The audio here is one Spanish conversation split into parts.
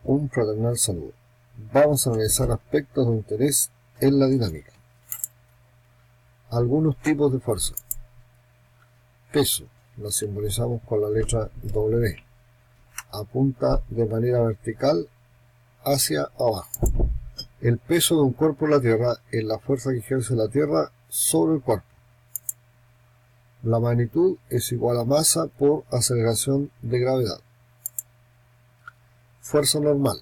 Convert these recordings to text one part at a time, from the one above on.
Un fraternal saludo. Vamos a analizar aspectos de interés en la dinámica. Algunos tipos de fuerza. Peso, lo simbolizamos con la letra W. Apunta de manera vertical hacia abajo. El peso de un cuerpo en la Tierra es la fuerza que ejerce la Tierra sobre el cuerpo. La magnitud es igual a masa por aceleración de gravedad. Fuerza normal.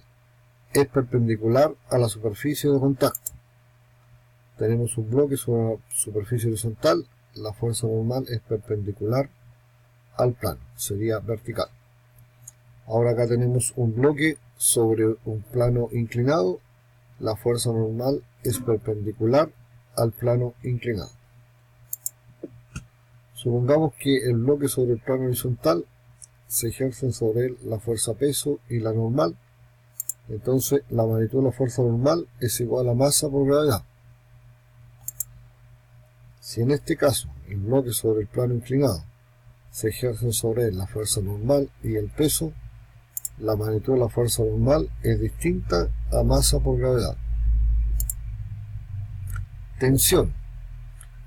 Es perpendicular a la superficie de contacto. Tenemos un bloque sobre una superficie horizontal. La fuerza normal es perpendicular al plano. Sería vertical. Ahora acá tenemos un bloque sobre un plano inclinado. La fuerza normal es perpendicular al plano inclinado. Supongamos que el bloque sobre el plano horizontal se ejercen sobre él la fuerza peso y la normal. Entonces la magnitud de la fuerza normal es igual a masa por gravedad. Si en este caso el bloque sobre el plano inclinado se ejercen sobre él la fuerza normal y el peso, la magnitud de la fuerza normal es distinta a masa por gravedad. Tensión.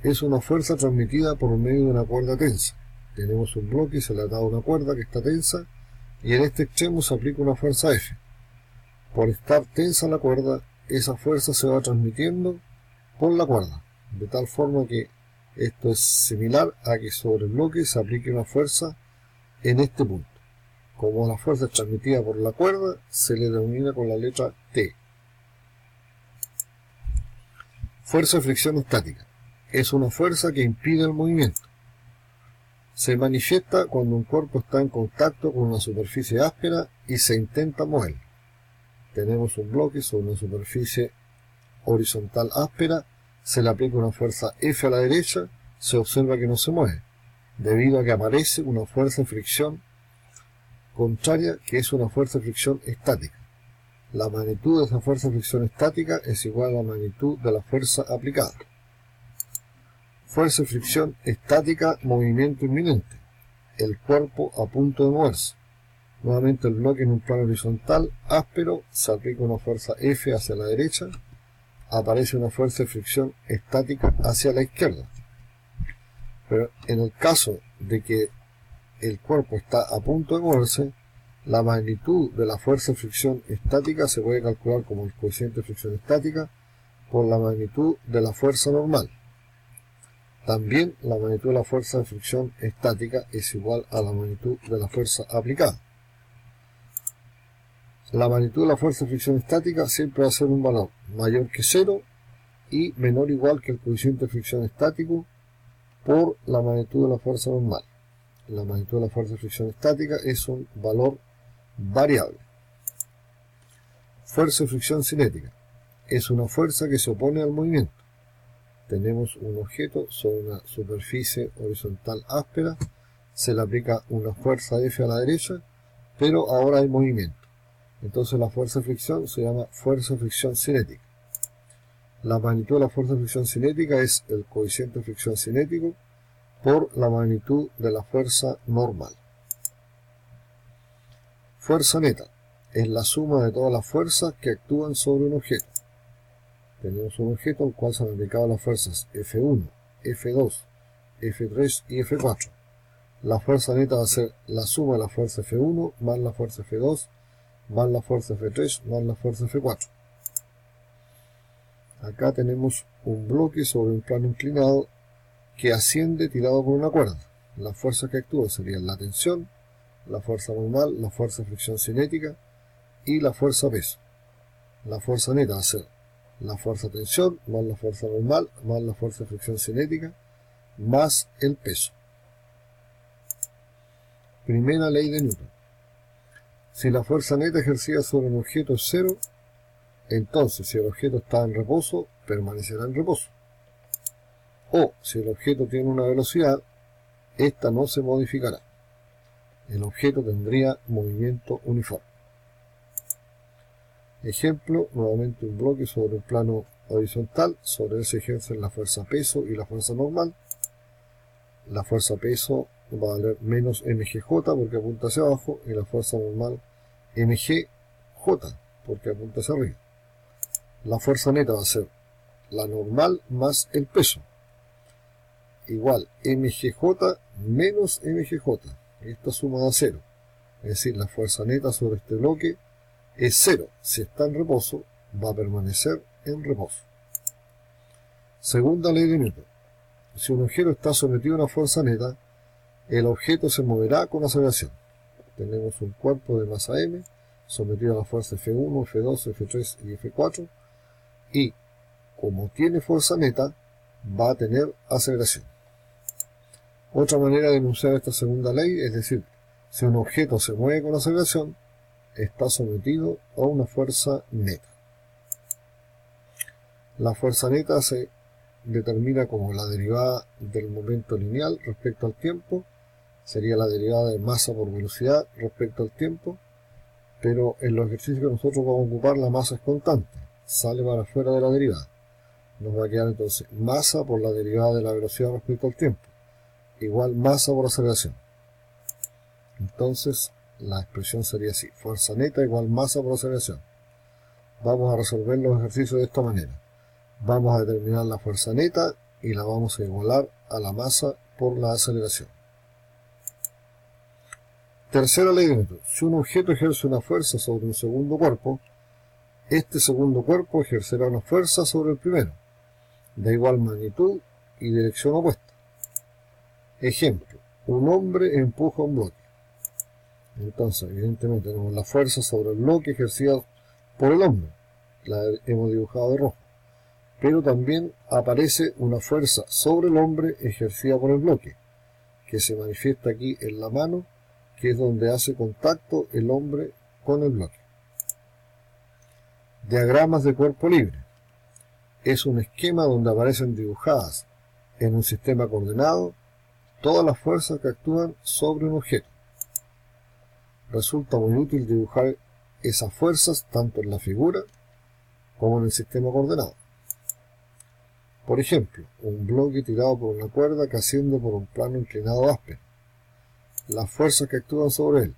Es una fuerza transmitida por medio de una cuerda tensa. Tenemos un bloque y se le ha dado una cuerda que está tensa y en este extremo se aplica una fuerza F. Por estar tensa la cuerda, esa fuerza se va transmitiendo por la cuerda, de tal forma que esto es similar a que sobre el bloque se aplique una fuerza en este punto. Como la fuerza es transmitida por la cuerda, se le denomina con la letra T. Fuerza de fricción estática. Es una fuerza que impide el movimiento. Se manifiesta cuando un cuerpo está en contacto con una superficie áspera y se intenta mover. Tenemos un bloque sobre una superficie horizontal áspera, se le aplica una fuerza F a la derecha, se observa que no se mueve, debido a que aparece una fuerza de fricción contraria que es una fuerza de fricción estática. La magnitud de esa fuerza de fricción estática es igual a la magnitud de la fuerza aplicada. Fuerza de fricción estática, movimiento inminente. El cuerpo a punto de moverse. Nuevamente el bloque en un plano horizontal áspero, se aplica una fuerza F hacia la derecha, aparece una fuerza de fricción estática hacia la izquierda. Pero en el caso de que el cuerpo está a punto de moverse, la magnitud de la fuerza de fricción estática se puede calcular como el coeficiente de fricción estática por la magnitud de la fuerza normal. También la magnitud de la fuerza de fricción estática es igual a la magnitud de la fuerza aplicada. La magnitud de la fuerza de fricción estática siempre va a ser un valor mayor que 0 y menor o igual que el coeficiente de fricción estático por la magnitud de la fuerza normal. La magnitud de la fuerza de fricción estática es un valor variable. Fuerza de fricción cinética. Es una fuerza que se opone al movimiento. Tenemos un objeto sobre una superficie horizontal áspera, se le aplica una fuerza F a la derecha, pero ahora hay movimiento. Entonces la fuerza de fricción se llama fuerza de fricción cinética. La magnitud de la fuerza de fricción cinética es el coeficiente de fricción cinético por la magnitud de la fuerza normal. Fuerza neta. Es la suma de todas las fuerzas que actúan sobre un objeto. Tenemos un objeto al cual se han aplicado las fuerzas F1, F2, F3 y F4. La fuerza neta va a ser la suma de la fuerza F1 más la fuerza F2 más la fuerza F3 más la fuerza F4. Acá tenemos un bloque sobre un plano inclinado que asciende tirado por una cuerda. Las fuerzas que actúan serían la tensión, la fuerza normal, la fuerza de fricción cinética y la fuerza peso. La fuerza neta va a ser la fuerza tensión más la fuerza normal más la fuerza de fricción cinética más el peso. Primera ley de Newton. Si la fuerza neta ejercida sobre un objeto es 0, entonces si el objeto está en reposo, permanecerá en reposo. O si el objeto tiene una velocidad, esta no se modificará. El objeto tendría movimiento uniforme. Ejemplo, nuevamente un bloque sobre un plano horizontal, sobre él se ejercen la fuerza peso y la fuerza normal. La fuerza peso va a valer menos mgj porque apunta hacia abajo y la fuerza normal mg J, porque apunta hacia arriba. La fuerza neta va a ser la normal más el peso, igual mgj menos mgj. Esta suma da 0. Es decir, la fuerza neta sobre este bloque es 0. Si está en reposo, va a permanecer en reposo. Segunda ley de Newton. Si un objeto está sometido a una fuerza neta, el objeto se moverá con aceleración. Tenemos un cuerpo de masa m sometido a la fuerza F1, F2, F3 y F4, y como tiene fuerza neta, va a tener aceleración. Otra manera de enunciar esta segunda ley es decir, si un objeto se mueve con aceleración, está sometido a una fuerza neta. La fuerza neta se determina como la derivada del momento lineal respecto al tiempo, sería la derivada de masa por velocidad respecto al tiempo, pero en los ejercicios que nosotros vamos a ocupar la masa es constante, sale para afuera de la derivada. Nos va a quedar entonces masa por la derivada de la velocidad respecto al tiempo, igual masa por aceleración. Entonces la expresión sería así, fuerza neta igual masa por aceleración. Vamos a resolver los ejercicios de esta manera. Vamos a determinar la fuerza neta y la vamos a igualar a la masa por la aceleración. Tercera ley de Newton. Si un objeto ejerce una fuerza sobre un segundo cuerpo, este segundo cuerpo ejercerá una fuerza sobre el primero, de igual magnitud y dirección opuesta. Ejemplo, un hombre empuja un bloque. Entonces, evidentemente, tenemos la fuerza sobre el bloque ejercida por el hombre, la hemos dibujado de rojo, pero también aparece una fuerza sobre el hombre ejercida por el bloque, que se manifiesta aquí en la mano, que es donde hace contacto el hombre con el bloque. Diagramas de cuerpo libre. Es un esquema donde aparecen dibujadas en un sistema coordenado todas las fuerzas que actúan sobre un objeto. Resulta muy útil dibujar esas fuerzas tanto en la figura como en el sistema coordenado. Por ejemplo, un bloque tirado por una cuerda que asciende por un plano inclinado áspero. Las fuerzas que actúan sobre él,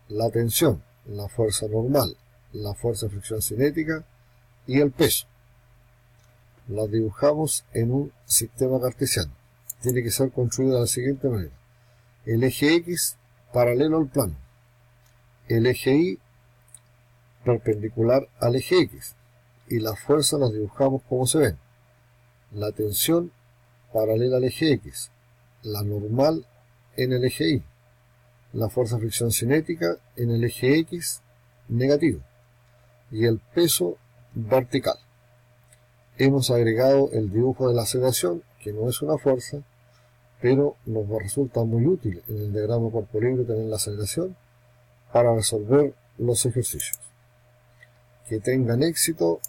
la tensión, la fuerza normal, la fuerza de fricción cinética y el peso. Las dibujamos en un sistema cartesiano. Tiene que ser construido de la siguiente manera. El eje X paralelo al plano. El eje Y perpendicular al eje X. Y las fuerzas las dibujamos como se ven. La tensión paralela al eje X. La normal en el eje Y. La fuerza de fricción cinética en el eje X negativo. Y el peso vertical. Hemos agregado el dibujo de la aceleración, que no es una fuerza, pero nos resulta muy útil en el diagrama de cuerpo libre tener la aceleración para resolver los ejercicios. Que tengan éxito